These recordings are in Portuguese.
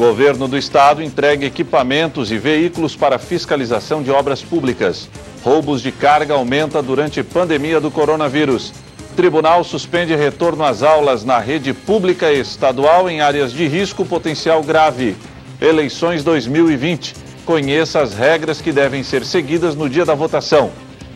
Governo do Estado entrega equipamentos e veículos para fiscalização de obras públicas. Roubos de carga aumenta durante pandemia do coronavírus. Tribunal suspende retorno às aulas na rede pública e estadual em áreas de risco potencial grave. Eleições 2020. Conheça as regras que devem ser seguidas no dia da votação.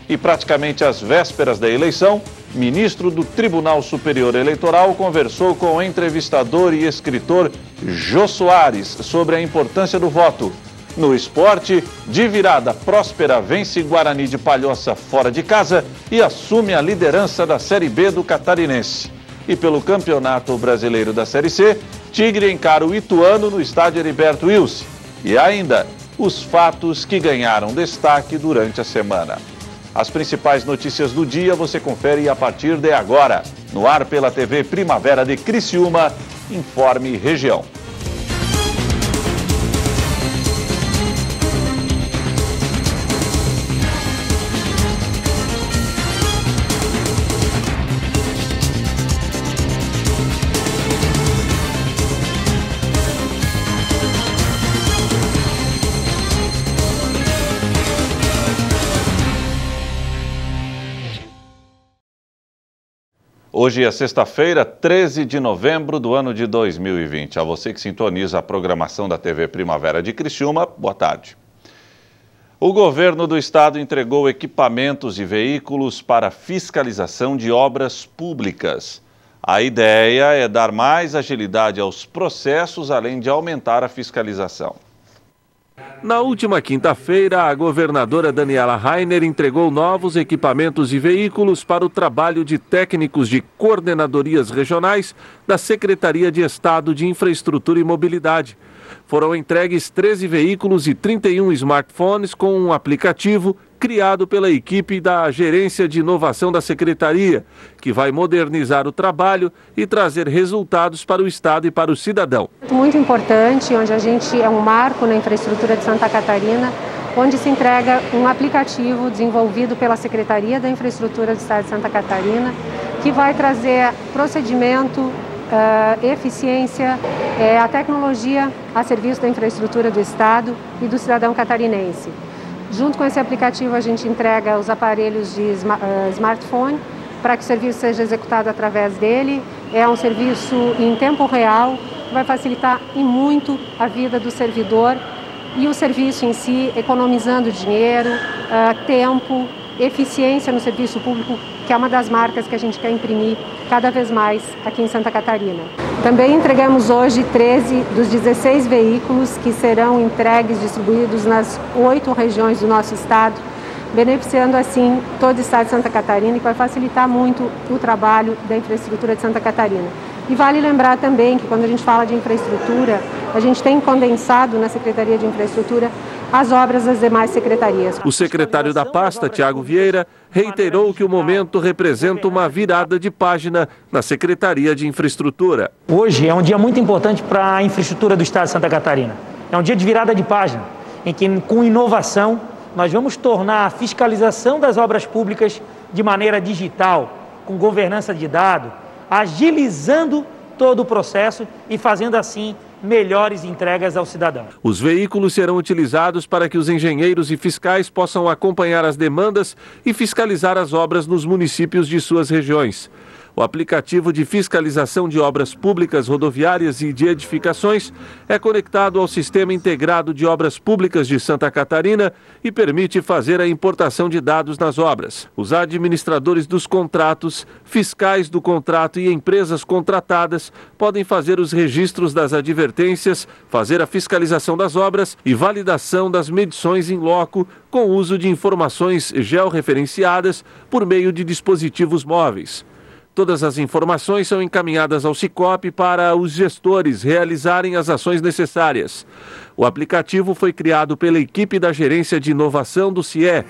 E praticamente às vésperas da eleição, ministro do Tribunal Superior Eleitoral conversou com o entrevistador e escritor Jô Soares sobre a importância do voto. No esporte, de virada, Próspera vence Guarani de Palhoça fora de casa e assume a liderança da Série B do Catarinense. E pelo Campeonato Brasileiro da Série C, Tigre encara o Ituano no estádio Heriberto Wilson. E ainda, os fatos que ganharam destaque durante a semana. As principais notícias do dia você confere a partir de agora. No ar pela TV Primavera de Criciúma, Informe Região. Hoje é sexta-feira, 13 de novembro do ano de 2020. A você que sintoniza a programação da TV Primavera de Criciúma, boa tarde. O governo do estado entregou equipamentos e veículos para fiscalização de obras públicas. A ideia é dar mais agilidade aos processos, além de aumentar a fiscalização. Na última quinta-feira, a governadora Daniela Rainer entregou novos equipamentos e veículos para o trabalho de técnicos de coordenadorias regionais da Secretaria de Estado de Infraestrutura e Mobilidade. Foram entregues 13 veículos e 31 smartphones com um aplicativo criado pela equipe da Gerência de Inovação da Secretaria, que vai modernizar o trabalho e trazer resultados para o Estado e para o cidadão. Muito importante, onde a gente é um marco na infraestrutura de Santa Catarina, onde se entrega um aplicativo desenvolvido pela Secretaria da Infraestrutura do Estado de Santa Catarina, que vai trazer procedimento, eficiência, a tecnologia a serviço da infraestrutura do Estado e do cidadão catarinense. Junto com esse aplicativo, a gente entrega os aparelhos de smartphone para que o serviço seja executado através dele. É um serviço em tempo real, que vai facilitar e muito a vida do servidor e o serviço em si, economizando dinheiro, tempo, eficiência no serviço público, que é uma das marcas que a gente quer imprimir cada vez mais aqui em Santa Catarina. Também entregamos hoje 13 dos 16 veículos que serão entregues, distribuídos nas 8 regiões do nosso estado, beneficiando assim todo o estado de Santa Catarina, e que vai facilitar muito o trabalho da infraestrutura de Santa Catarina. E vale lembrar também que quando a gente fala de infraestrutura, a gente tem condensado na Secretaria de Infraestrutura as obras das demais secretarias. O secretário da pasta, Tiago Vieira, reiterou que o momento representa uma virada de página na Secretaria de Infraestrutura. Hoje é um dia muito importante para a infraestrutura do Estado de Santa Catarina. É um dia de virada de página, em que com inovação nós vamos tornar a fiscalização das obras públicas de maneira digital, com governança de dados, agilizando todo o processo e fazendo assim melhores entregas ao cidadão. Os veículos serão utilizados para que os engenheiros e fiscais possam acompanhar as demandas e fiscalizar as obras nos municípios de suas regiões. O aplicativo de fiscalização de obras públicas, rodoviárias e de edificações é conectado ao Sistema Integrado de Obras Públicas de Santa Catarina e permite fazer a importação de dados nas obras. Os administradores dos contratos, fiscais do contrato e empresas contratadas podem fazer os registros das advertências, fazer a fiscalização das obras e validação das medições em loco com uso de informações georreferenciadas por meio de dispositivos móveis. Todas as informações são encaminhadas ao Sicope para os gestores realizarem as ações necessárias. O aplicativo foi criado pela equipe da Gerência de Inovação do CIE.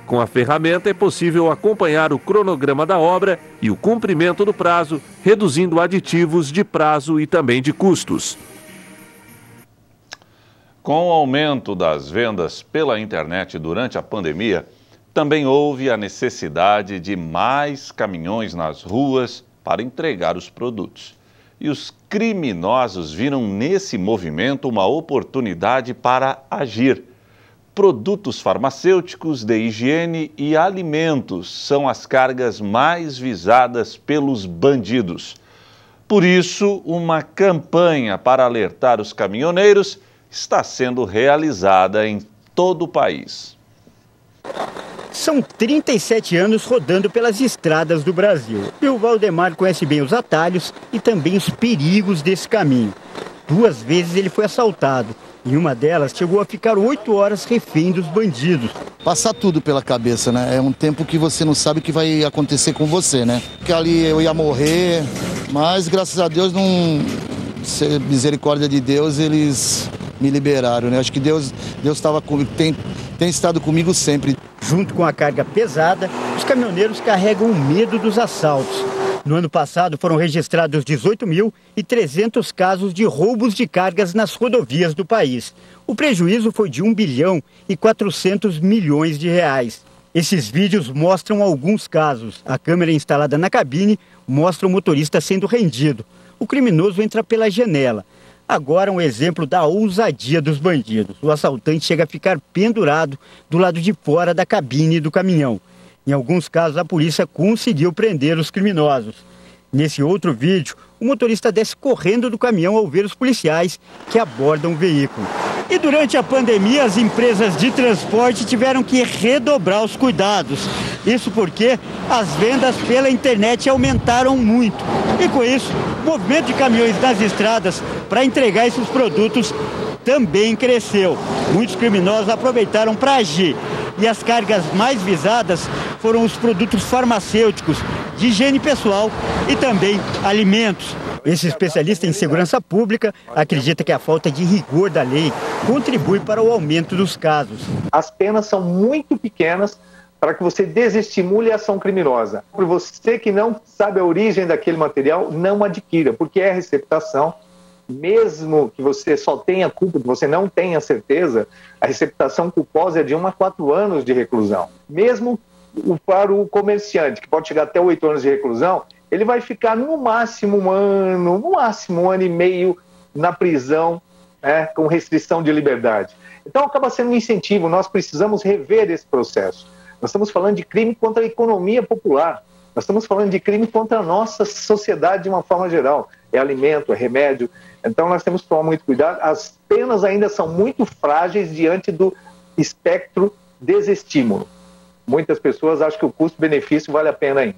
Com a ferramenta é possível acompanhar o cronograma da obra e o cumprimento do prazo, reduzindo aditivos de prazo e também de custos. Com o aumento das vendas pela internet durante a pandemia, também houve a necessidade de mais caminhões nas ruas para entregar os produtos. E os criminosos viram nesse movimento uma oportunidade para agir. Produtos farmacêuticos, de higiene e alimentos são as cargas mais visadas pelos bandidos. Por isso, uma campanha para alertar os caminhoneiros está sendo realizada em todo o país. São 37 anos rodando pelas estradas do Brasil. E o Valdemar conhece bem os atalhos e também os perigos desse caminho. 2 vezes ele foi assaltado. Em uma delas, chegou a ficar 8 horas refém dos bandidos. Passar tudo pela cabeça, né? É um tempo que você não sabe o que vai acontecer com você, né? Porque ali eu ia morrer, mas graças a Deus, misericórdia de Deus, eles me liberaram, né? Acho que Deus estava comigo, tem estado comigo sempre. Junto com a carga pesada, os caminhoneiros carregam o medo dos assaltos. No ano passado foram registrados 18.300 casos de roubos de cargas nas rodovias do país. O prejuízo foi de 1,4 bilhão de reais. Esses vídeos mostram alguns casos. A câmera instalada na cabine mostra o motorista sendo rendido. O criminoso entra pela janela. Agora um exemplo da ousadia dos bandidos. O assaltante chega a ficar pendurado do lado de fora da cabine do caminhão. Em alguns casos, a polícia conseguiu prender os criminosos. Nesse outro vídeo, o motorista desce correndo do caminhão ao ver os policiais que abordam o veículo. E durante a pandemia, as empresas de transporte tiveram que redobrar os cuidados. Isso porque as vendas pela internet aumentaram muito. E com isso, o movimento de caminhões nas estradas para entregar esses produtos também cresceu. Muitos criminosos aproveitaram para agir. E as cargas mais visadas foram os produtos farmacêuticos, de higiene pessoal e também alimentos. Esse especialista em segurança pública acredita que a falta de rigor da lei contribui para o aumento dos casos. As penas são muito pequenas para que você desestimule a ação criminosa. Por você que não sabe a origem daquele material, não adquira, porque é receptação. Mesmo que você só tenha culpa, que você não tenha certeza, a receptação culposa é de 1 a 4 anos de reclusão. Mesmo para o comerciante, que pode chegar até 8 anos de reclusão, ele vai ficar no máximo 1 ano, no máximo 1 ano e meio na prisão, com restrição de liberdade. Então acaba sendo um incentivo, nós precisamos rever esse processo. Nós estamos falando de crime contra a economia popular, nós estamos falando de crime contra a nossa sociedade de uma forma geral. É alimento, é remédio. Então nós temos que tomar muito cuidado. As penas ainda são muito frágeis diante do espectro desestímulo. Muitas pessoas acham que o custo-benefício vale a pena ainda.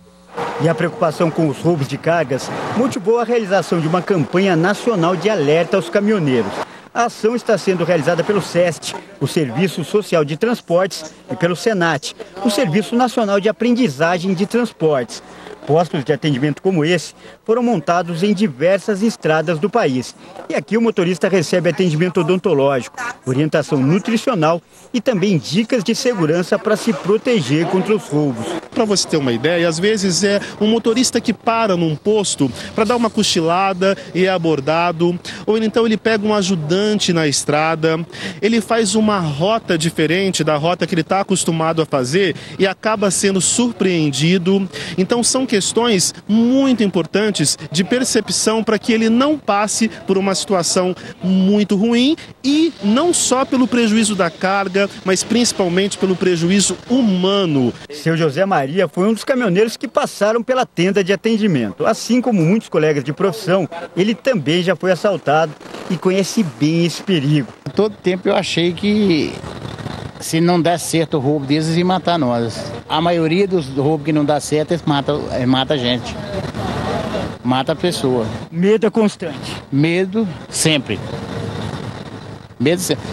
E a preocupação com os roubos de cargas motivou a realização de uma campanha nacional de alerta aos caminhoneiros. A ação está sendo realizada pelo SEST, o Serviço Social de Transportes, e pelo SENAT, o Serviço Nacional de Aprendizagem de Transportes. Postos de atendimento como esse foram montados em diversas estradas do país. E aqui o motorista recebe atendimento odontológico, orientação nutricional e também dicas de segurança para se proteger contra os roubos. Para você ter uma ideia, às vezes é um motorista que para num posto para dar uma cochilada e é abordado, ou então ele pega um ajudante na estrada, ele faz uma rota diferente da rota que ele está acostumado a fazer e acaba sendo surpreendido. Então são questões muito importantes de percepção para que ele não passe por uma situação muito ruim e não só pelo prejuízo da carga, mas principalmente pelo prejuízo humano. Seu José Maria foi um dos caminhoneiros que passaram pela tenda de atendimento. Assim como muitos colegas de profissão, ele também já foi assaltado e conhece bem esse perigo. Todo tempo eu achei que se não der certo o roubo deles, eles iam matar nós. A maioria dos roubos que não dá certo, eles matam a gente. Mata a pessoa. Medo é constante. Medo sempre. Medo sempre.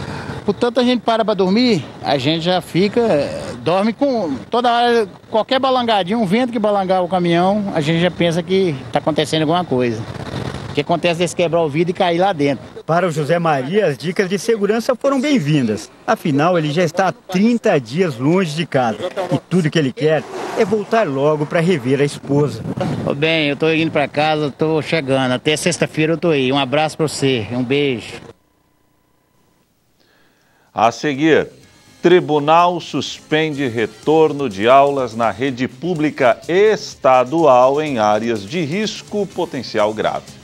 Portanto, a gente para dormir, a gente já dorme com toda hora, qualquer balangadinho, um vento que balangar o caminhão, a gente já pensa que está acontecendo alguma coisa. O que acontece é eles quebrar o vidro e cair lá dentro. Para o José Maria, as dicas de segurança foram bem-vindas. Afinal, ele já está há 30 dias longe de casa. E tudo que ele quer é voltar logo para rever a esposa. Bem, eu estou indo para casa, estou chegando. Até sexta-feira eu estou aí. Um abraço para você, um beijo. A seguir, Tribunal suspende retorno de aulas na rede pública estadual em áreas de risco potencial grave.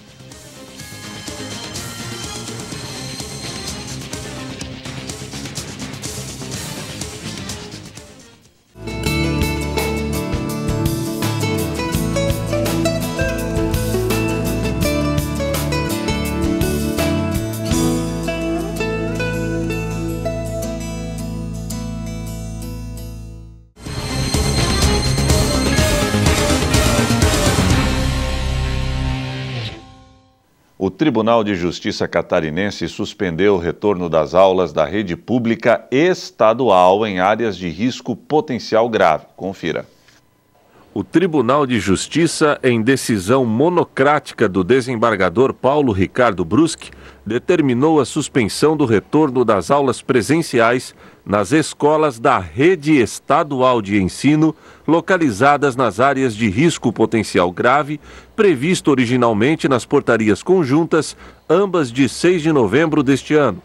Tribunal de Justiça catarinense suspendeu o retorno das aulas da rede pública estadual em áreas de risco potencial grave. Confira. O Tribunal de Justiça, em decisão monocrática do desembargador Paulo Ricardo Bruschi, determinou a suspensão do retorno das aulas presenciais nas escolas da rede estadual de ensino localizadas nas áreas de risco potencial grave, previsto originalmente nas portarias conjuntas, ambas de 6 de novembro deste ano.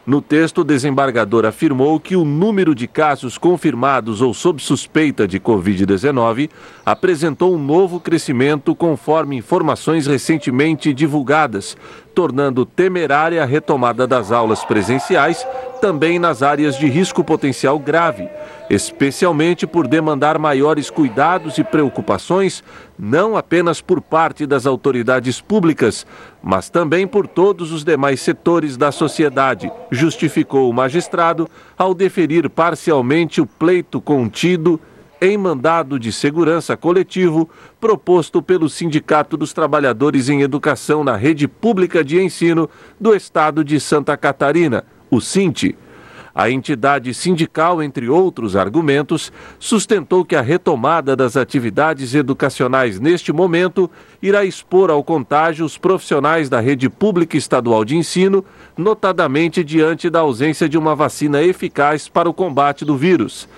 No texto, o desembargador afirmou que o número de casos confirmados ou sob suspeita de Covid-19 apresentou um novo crescimento conforme informações recentemente divulgadas, tornando temerária a retomada das aulas presenciais também nas áreas de risco potencial grave, especialmente por demandar maiores cuidados e preocupações, não apenas por parte das autoridades públicas, mas também por todos os demais setores da sociedade, justificou o magistrado ao deferir parcialmente o pleito contido em mandado de segurança coletivo proposto pelo Sindicato dos Trabalhadores em Educação na Rede Pública de Ensino do Estado de Santa Catarina, o SINT. A entidade sindical, entre outros argumentos, sustentou que a retomada das atividades educacionais neste momento irá expor ao contágio os profissionais da rede pública estadual de ensino, notadamente diante da ausência de uma vacina eficaz para o combate do vírus.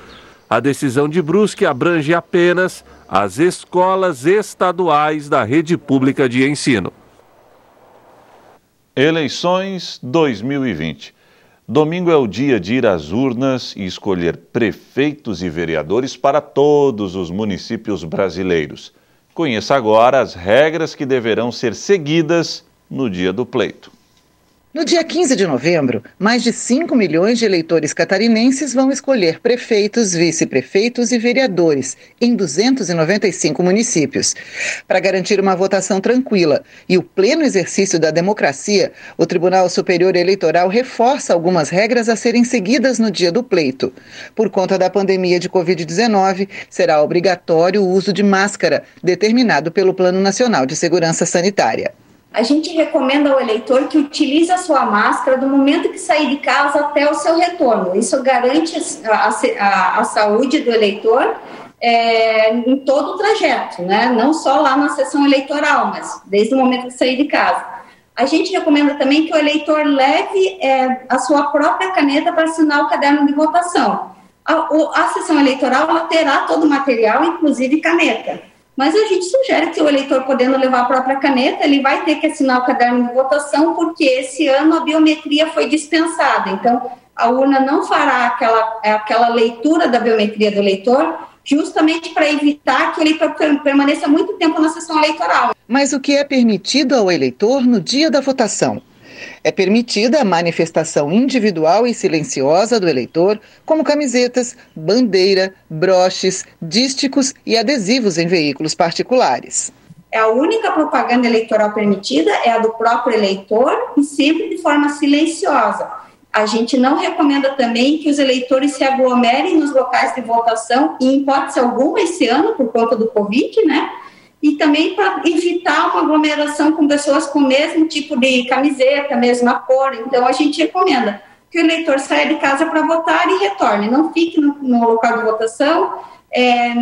A decisão de Bruschi abrange apenas as escolas estaduais da rede pública de ensino. Eleições 2020. Domingo é o dia de ir às urnas e escolher prefeitos e vereadores para todos os municípios brasileiros. Conheça agora as regras que deverão ser seguidas no dia do pleito. No dia 15 de novembro, mais de 5 milhões de eleitores catarinenses vão escolher prefeitos, vice-prefeitos e vereadores em 295 municípios. Para garantir uma votação tranquila e o pleno exercício da democracia, o Tribunal Superior Eleitoral reforça algumas regras a serem seguidas no dia do pleito. Por conta da pandemia de Covid-19, será obrigatório o uso de máscara, determinado pelo Plano Nacional de Segurança Sanitária. A gente recomenda ao eleitor que utilize a sua máscara do momento que sair de casa até o seu retorno. Isso garante a saúde do eleitor em todo o trajeto, né? Não só lá na sessão eleitoral, mas desde o momento que sair de casa. A gente recomenda também que o eleitor leve a sua própria caneta para assinar o caderno de votação. A sessão eleitoral ela terá todo o material, inclusive caneta. Mas a gente sugere que o eleitor, podendo levar a própria caneta, ele vai ter que assinar o caderno de votação, porque esse ano a biometria foi dispensada. Então, a urna não fará aquela leitura da biometria do eleitor, justamente para evitar que o eleitor permaneça muito tempo na sessão eleitoral. Mas o que é permitido ao eleitor no dia da votação? É permitida a manifestação individual e silenciosa do eleitor, como camisetas, bandeira, broches, dísticos e adesivos em veículos particulares. A única propaganda eleitoral permitida é a do próprio eleitor e sempre de forma silenciosa. A gente não recomenda também que os eleitores se aglomerem nos locais de votação, em hipótese alguma esse ano, por conta do Covid, né? E também para evitar uma aglomeração com pessoas com o mesmo tipo de camiseta, mesma cor. Então, a gente recomenda que o eleitor saia de casa para votar e retorne. Não fique no local de votação,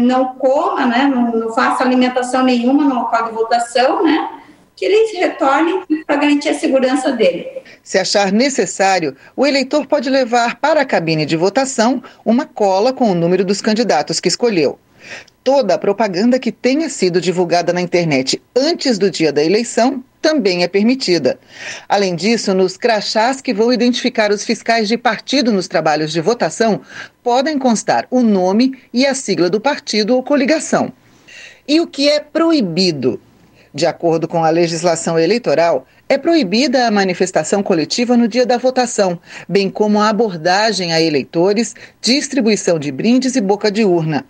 não coma, né, não faça alimentação nenhuma no local de votação, né, que ele retorne para garantir a segurança dele. Se achar necessário, o eleitor pode levar para a cabine de votação uma cola com o número dos candidatos que escolheu. Toda a propaganda que tenha sido divulgada na internet antes do dia da eleição também é permitida. Além disso, nos crachás que vão identificar os fiscais de partido nos trabalhos de votação, podem constar o nome e a sigla do partido ou coligação. E o que é proibido? De acordo com a legislação eleitoral, é proibida a manifestação coletiva no dia da votação, bem como a abordagem a eleitores, distribuição de brindes e boca de urna.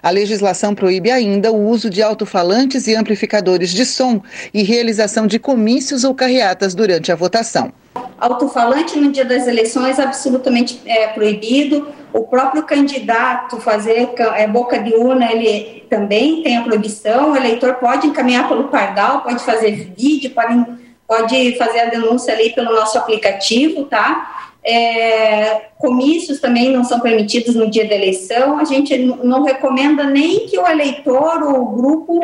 A legislação proíbe ainda o uso de alto-falantes e amplificadores de som e realização de comícios ou carreatas durante a votação. Alto-falante no dia das eleições é absolutamente proibido. O próprio candidato fazer boca de urna, ele também tem a proibição. O eleitor pode encaminhar pelo pardal, pode fazer vídeo, pode pode fazer a denúncia ali pelo nosso aplicativo, tá? Comícios também não são permitidos no dia da eleição. A gente não recomenda nem que o eleitor ou o grupo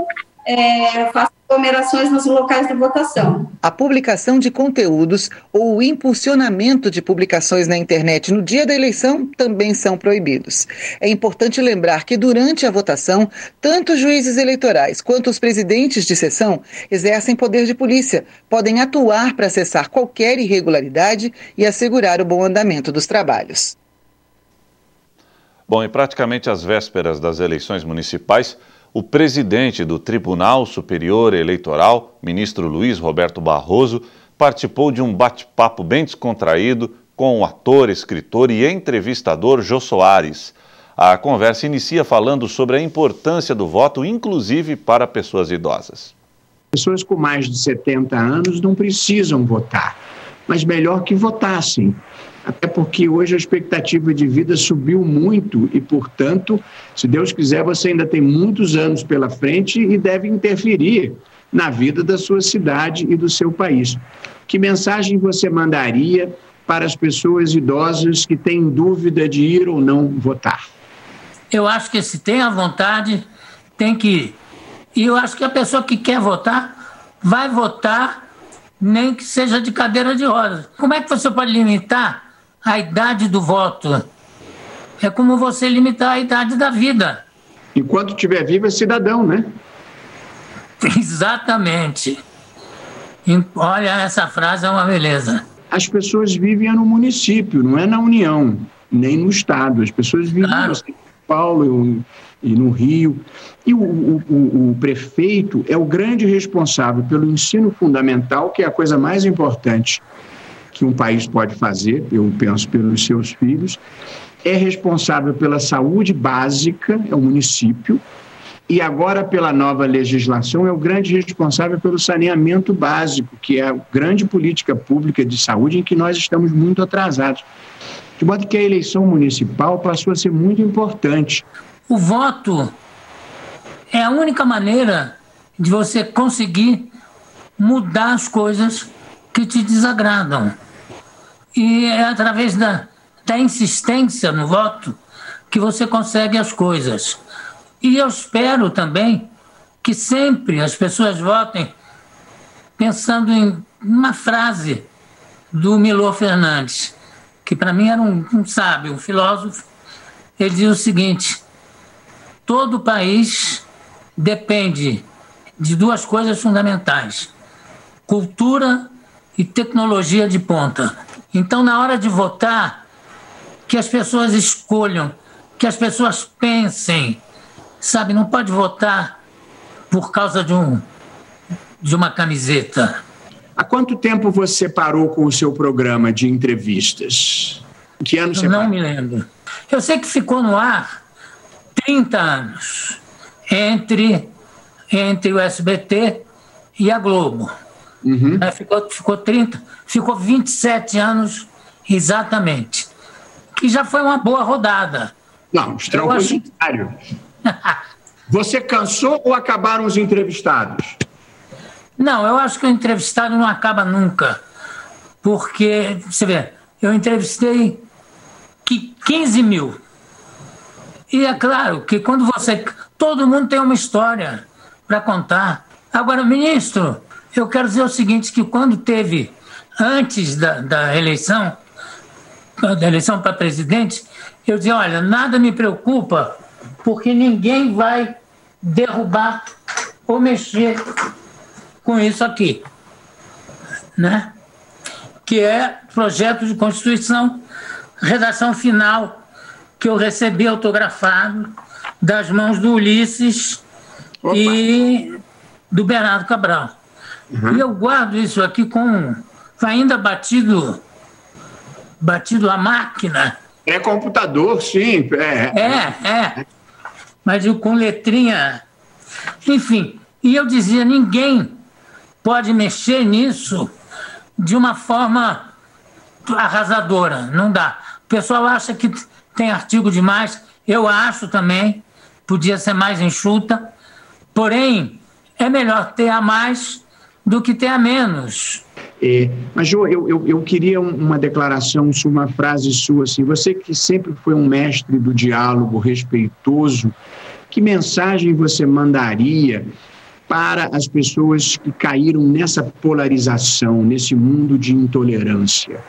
faça aglomerações nos locais de votação. A publicação de conteúdos ou o impulsionamento de publicações na internet no dia da eleição também são proibidos. É importante lembrar que durante a votação, tanto os juízes eleitorais quanto os presidentes de sessão exercem poder de polícia, podem atuar para acessar qualquer irregularidade e assegurar o bom andamento dos trabalhos. Bom, e praticamente às vésperas das eleições municipais, o presidente do Tribunal Superior Eleitoral, ministro Luiz Roberto Barroso, participou de um bate-papo bem descontraído com o ator, escritor e entrevistador Jô Soares. A conversa inicia falando sobre a importância do voto, inclusive para pessoas idosas. Pessoas com mais de 70 anos não precisam votar, mas melhor que votassem. Até porque hoje a expectativa de vida subiu muito e, portanto, se Deus quiser, você ainda tem muitos anos pela frente e deve interferir na vida da sua cidade e do seu país. Que mensagem você mandaria para as pessoas idosas que têm dúvida de ir ou não votar? Eu acho que se tem a vontade, tem que ir. E eu acho que a pessoa que quer votar, vai votar, nem que seja de cadeira de rodas. Como é que você pode limitar a idade do voto? É como você limitar a idade da vida. Enquanto estiver vivo é cidadão, né? Exatamente. Olha, essa frase é uma beleza. As pessoas vivem no município, não é na União, nem no Estado. As pessoas vivem em São Paulo e no Rio. E o prefeito é o grande responsável pelo ensino fundamental, que é a coisa mais importante que um país pode fazer, eu penso, pelos seus filhos. É responsável pela saúde básica, é o município, e agora, pela nova legislação, é o grande responsável pelo saneamento básico, que é a grande política pública de saúde em que nós estamos muito atrasados. De modo que a eleição municipal passou a ser muito importante. O voto é a única maneira de você conseguir mudar as coisas que te desagradam. E é através da insistência no voto que você consegue as coisas. E eu espero também que sempre as pessoas votem pensando em uma frase do Milor Fernandes, que para mim era um sábio, um filósofo. Ele diz o seguinte: todo país depende de duas coisas fundamentais: cultura e tecnologia de ponta. Então, na hora de votar, que as pessoas escolham, que as pessoas pensem, sabe? Não pode votar por causa de uma camiseta. Há quanto tempo você parou com o seu programa de entrevistas? Que ano você parou? Não me lembro. Eu sei que ficou no ar 30 anos, entre o SBT e a Globo. Uhum. Ficou 27 anos exatamente, que já foi uma boa rodada. Não, extraordinário. Você cansou ou acabaram os entrevistados? Não, eu acho que o entrevistado não acaba nunca, porque, você vê, eu entrevistei 15 mil, e é claro que quando todo mundo tem uma história para contar. Agora, ministro, eu quero dizer o seguinte, que quando teve, antes da eleição para presidente, eu dizia, olha, nada me preocupa, porque ninguém vai derrubar ou mexer com isso aqui, né? Que é projeto de Constituição, redação final, que eu recebi autografado das mãos do Ulisses e do Bernardo Cabral. Uhum. E eu guardo isso aqui ainda batido à máquina. É computador, sim. Mas com letrinha. Enfim, e eu dizia, ninguém pode mexer nisso de uma forma arrasadora, não dá. O pessoal acha que tem artigo demais, eu acho também, podia ser mais enxuta, porém, é melhor ter a mais do que ter a menos. Mas, Jô, eu queria uma declaração, uma frase sua, assim, você que sempre foi um mestre do diálogo respeitoso, que mensagem você mandaria para as pessoas que caíram nessa polarização, nesse mundo de intolerância?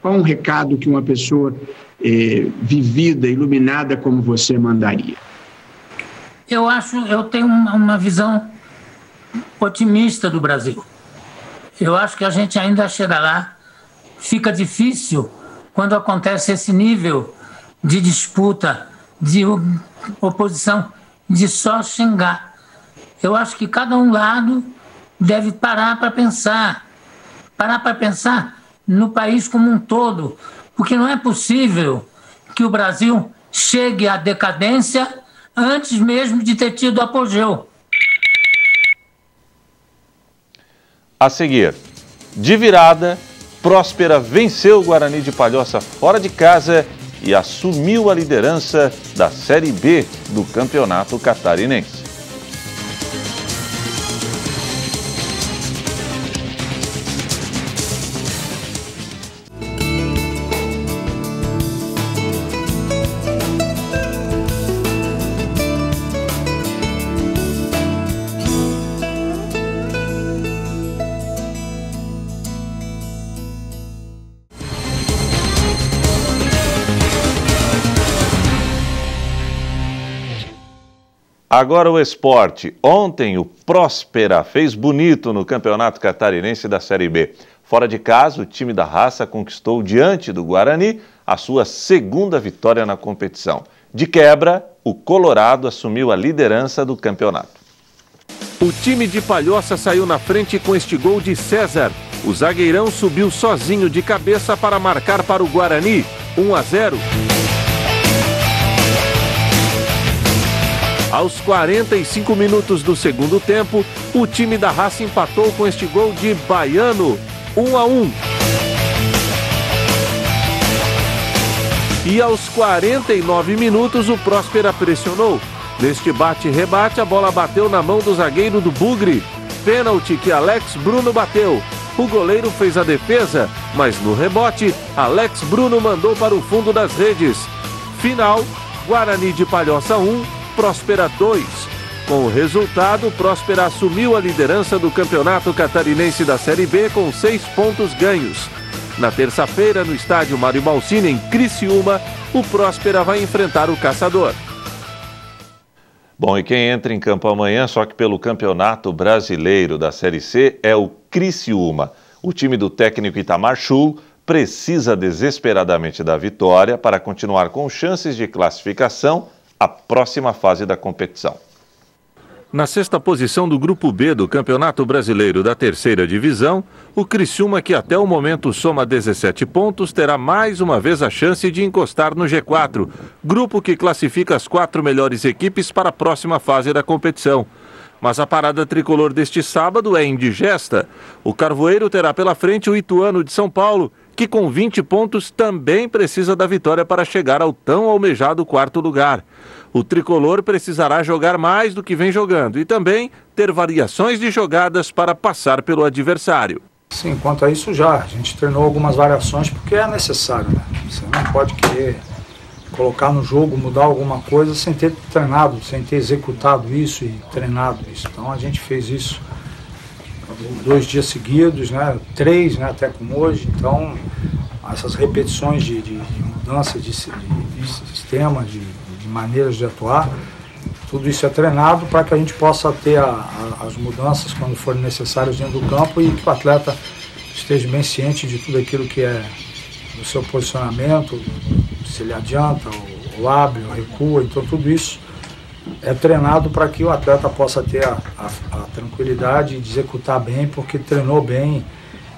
Qual um recado que uma pessoa vivida, iluminada como você mandaria? Eu tenho uma visão otimista do Brasil. Eu acho que a gente ainda chega lá. Fica difícil quando acontece esse nível de disputa, de oposição, de só xingar. Eu acho que cada um lado deve parar para pensar no país como um todo, porque não é possível que o Brasil chegue à decadência antes mesmo de ter tido apogeu. A seguir, de virada, Próspera venceu o Guarani de Palhoça fora de casa e assumiu a liderança da Série B do Campeonato Catarinense. Agora o esporte. Ontem o Próspera fez bonito no Campeonato Catarinense da Série B. Fora de casa, o time da raça conquistou diante do Guarani a sua segunda vitória na competição. De quebra, o Colorado assumiu a liderança do campeonato. O time de Palhoça saiu na frente com este gol de César. O zagueirão subiu sozinho de cabeça para marcar para o Guarani, 1-0. Aos 45 minutos do segundo tempo, o time da raça empatou com este gol de Baiano, 1-1. E aos 49 minutos, o Próspera pressionou. Neste bate-rebate, a bola bateu na mão do zagueiro do Bugre. Pênalti que Alex Bruno bateu. O goleiro fez a defesa, mas no rebote, Alex Bruno mandou para o fundo das redes. Final, Guarani de Palhoça 1, Próspera 2. Com o resultado, Próspera assumiu a liderança do Campeonato Catarinense da Série B com 6 pontos ganhos. Na terça-feira, no estádio Mário Balsini, em Criciúma, o Próspera vai enfrentar o Caçador. Bom, e quem entra em campo amanhã, só que pelo Campeonato Brasileiro da Série C, é o Criciúma. O time do técnico Itamar Schul precisa desesperadamente da vitória para continuar com chances de classificação à próxima fase da competição. Na sexta posição do Grupo B do Campeonato Brasileiro da Terceira Divisão, o Criciúma, que até o momento soma 17 pontos, terá mais uma vez a chance de encostar no G4, grupo que classifica as 4 melhores equipes para a próxima fase da competição. Mas a parada tricolor deste sábado é indigesta. O Carvoeiro terá pela frente o Ituano de São Paulo, que com 20 pontos também precisa da vitória para chegar ao tão almejado 4º lugar. O tricolor precisará jogar mais do que vem jogando e também ter variações de jogadas para passar pelo adversário. Sim, quanto a isso a gente treinou algumas variações porque é necessário, né? Você não pode querer colocar no jogo, mudar alguma coisa sem ter treinado, sem ter executado isso e treinado isso. Então a gente fez isso 2 dias seguidos, né? 3, né? Até como hoje. Então essas repetições de mudança de sistema, de maneiras de atuar, tudo isso é treinado para que a gente possa ter as mudanças quando forem necessárias dentro do campo e que o atleta esteja bem ciente de tudo aquilo que é do seu posicionamento, se ele adianta, ou abre, ou recua. Então tudo isso é treinado para que o atleta possa ter a tranquilidade de executar bem, porque treinou bem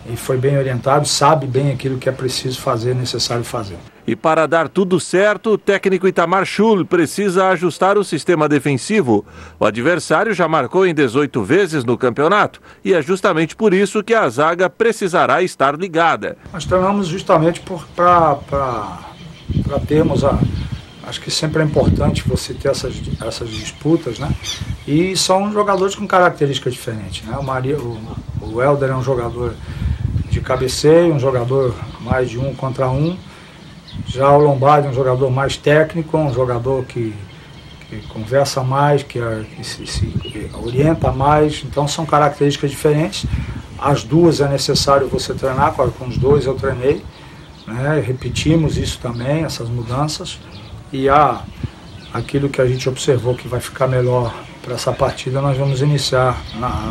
e foi bem orientado, sabe bem aquilo que é preciso fazer, necessário fazer. E para dar tudo certo, o técnico Itamar Schul precisa ajustar o sistema defensivo. O adversário já marcou em 18 vezes no campeonato e é justamente por isso que a zaga precisará estar ligada. Nós treinamos justamente para termos acho que sempre é importante você ter essas disputas, né? E são jogadores com características diferentes, né? O Helder é um jogador de cabeceio, um jogador mais de 1 contra 1. Já o Lombardi é um jogador mais técnico, um jogador que conversa mais, que se orienta mais. Então são características diferentes. As duas é necessário você treinar, com os dois eu treinei, né? Repetimos isso também, essas mudanças. E aquilo que a gente observou que vai ficar melhor para essa partida, nós vamos iniciar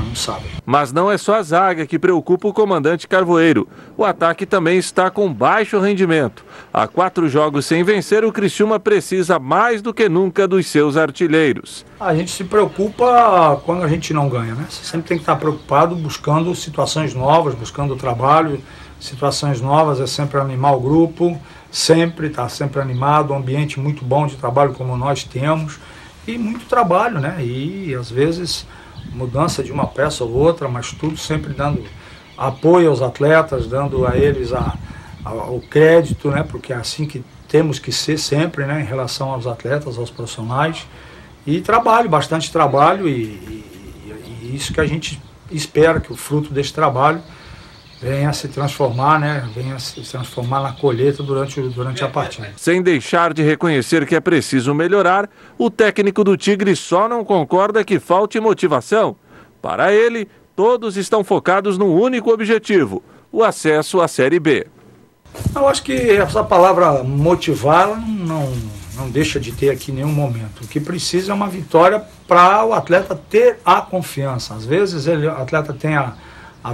no sábado. Mas não é só a zaga que preocupa o comandante Carvoeiro. O ataque também está com baixo rendimento. Há 4 jogos sem vencer, o Criciúma precisa mais do que nunca dos seus artilheiros. A gente se preocupa quando a gente não ganha, né? Você sempre tem que estar preocupado buscando situações novas, buscando trabalho. Situações novas é sempre animar o grupo, estar sempre animado, um ambiente muito bom de trabalho como nós temos. E muito trabalho, né? E às vezes mudança de uma peça ou outra, mas tudo sempre dando apoio aos atletas, dando a eles o crédito, né? Porque é assim que temos que ser sempre, né? Em relação aos atletas, aos profissionais. E trabalho, bastante trabalho, e isso que a gente espera, que o fruto desse trabalho venha se transformar, né? Venha se transformar na colheita durante a partida. Sem deixar de reconhecer que é preciso melhorar, o técnico do Tigre só não concorda que falte motivação. Para ele, todos estão focados num único objetivo: o acesso à Série B. Eu acho que essa palavra motivar não deixa de ter aqui em nenhum momento. O que precisa é uma vitória para o atleta ter a confiança. Às vezes o atleta tem a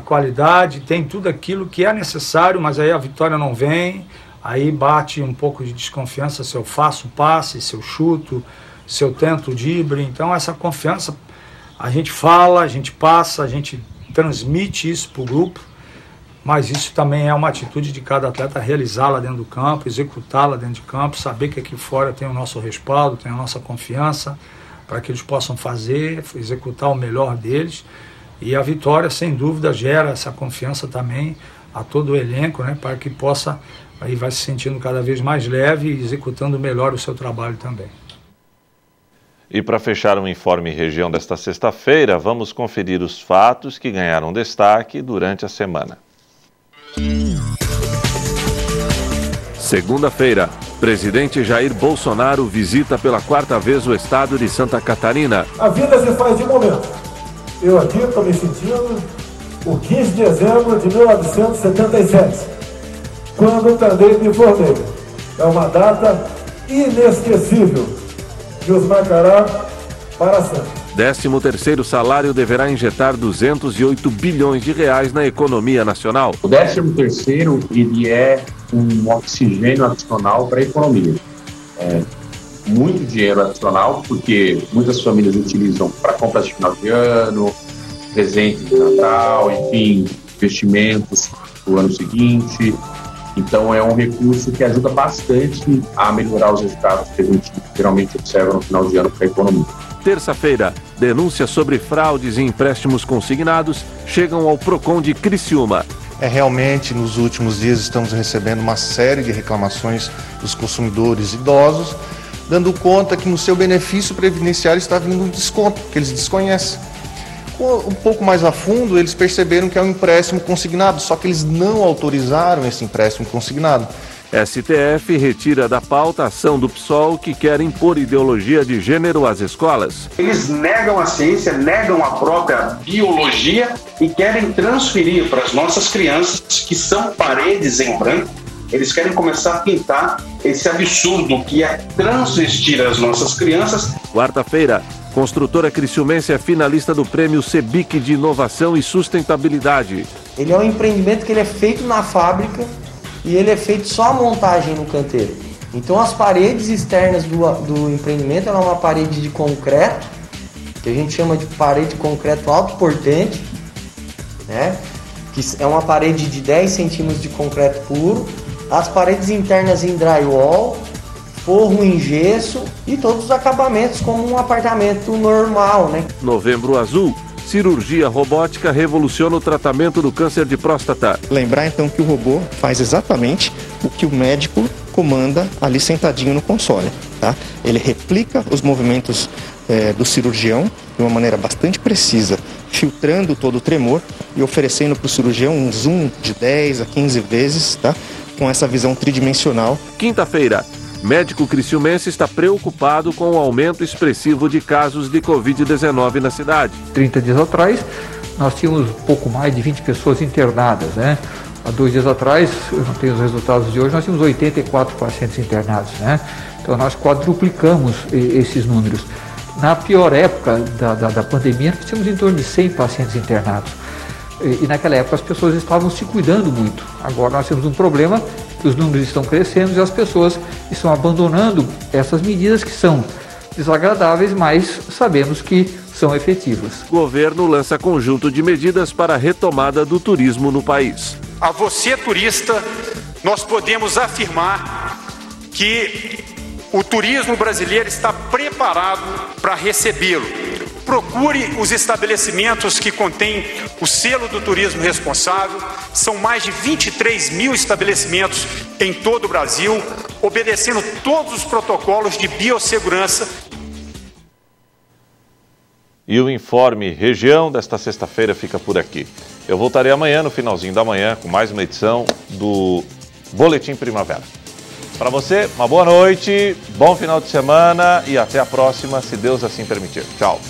qualidade, tem tudo aquilo que é necessário, mas aí a vitória não vem, aí bate um pouco de desconfiança se eu faço o passe, se eu chuto, se eu tento o drible. Então essa confiança, a gente fala, a gente passa, a gente transmite isso para o grupo, mas isso também é uma atitude de cada atleta realizá-la dentro do campo, executá-la dentro de campo, saber que aqui fora tem o nosso respaldo, tem a nossa confiança, para que eles possam fazer, executar o melhor deles. E a vitória, sem dúvida, gera essa confiança também a todo o elenco, né, para que possa, aí vai se sentindo cada vez mais leve e executando melhor o seu trabalho também. E para fechar o Informe Região desta sexta-feira, vamos conferir os fatos que ganharam destaque durante a semana. Segunda-feira, presidente Jair Bolsonaro visita pela 4ª vez o estado de Santa Catarina. A vida se faz de momento. Eu aqui estou me sentindo o 15 de dezembro de 1977, quando também me formei. É uma data inesquecível que os marcará para sempre. 13º salário deverá injetar 208 bilhões de reais na economia nacional. O 13º, ele é um oxigênio adicional para a economia. Muito dinheiro adicional, porque muitas famílias utilizam para compras de final de ano, presentes de Natal, enfim, investimentos do ano seguinte. Então é um recurso que ajuda bastante a melhorar os resultados que a gente geralmente observa no final de ano para a economia. Terça-feira, denúncias sobre fraudes e empréstimos consignados chegam ao Procon de Criciúma. Realmente, nos últimos dias, estamos recebendo uma série de reclamações dos consumidores idosos, dando conta que no seu benefício previdenciário está vindo um desconto, que eles desconhecem. Um pouco mais a fundo, eles perceberam que é um empréstimo consignado, só que eles não autorizaram esse empréstimo consignado. STF retira da pauta a ação do PSOL que quer impor ideologia de gênero às escolas. Eles negam a ciência, negam a própria biologia e querem transferir para as nossas crianças, que são paredes em branco, eles querem começar a pintar esse absurdo que é transvestir as nossas crianças. Quarta-feira, construtora criciumense é finalista do prêmio CEBIC de Inovação e Sustentabilidade. Ele é um empreendimento que ele é feito na fábrica e ele é feito só a montagem no canteiro. Então as paredes externas do empreendimento, ela é uma parede de concreto, que a gente chama de parede de concreto autoportante, né? Que é uma parede de 10 centímetros de concreto puro, as paredes internas em drywall, forro em gesso e todos os acabamentos como um apartamento normal, né? Novembro Azul. Cirurgia robótica revoluciona o tratamento do câncer de próstata. Lembrar então que o robô faz exatamente o que o médico comanda ali sentadinho no console, tá? Ele replica os movimentos do cirurgião de uma maneira bastante precisa filtrando todo o tremor e oferecendo para o cirurgião um zoom de 10 a 15 vezes, tá? Com essa visão tridimensional. Quinta-feira, médico criciumense está preocupado com o aumento expressivo de casos de Covid-19 na cidade. 30 dias atrás, nós tínhamos pouco mais de 20 pessoas internadas, né? Há 2 dias atrás, eu não tenho os resultados de hoje, nós tínhamos 84 pacientes internados, né? Então nós quadruplicamos esses números. Na pior época da pandemia, nós tínhamos em torno de 100 pacientes internados. E naquela época as pessoas estavam se cuidando muito. Agora nós temos um problema, que os números estão crescendo e as pessoas estão abandonando essas medidas que são desagradáveis, mas sabemos que são efetivas. O governo lança conjunto de medidas para a retomada do turismo no país. A você, turista, nós podemos afirmar que o turismo brasileiro está preparado para recebê-lo. Procure os estabelecimentos que contêm o selo do turismo responsável. São mais de 23 mil estabelecimentos em todo o Brasil, obedecendo todos os protocolos de biossegurança. E o Informe Região desta sexta-feira fica por aqui. Eu voltarei amanhã, no finalzinho da manhã, com mais uma edição do Boletim Primavera. Para você, uma boa noite, bom final de semana e até a próxima, se Deus assim permitir. Tchau.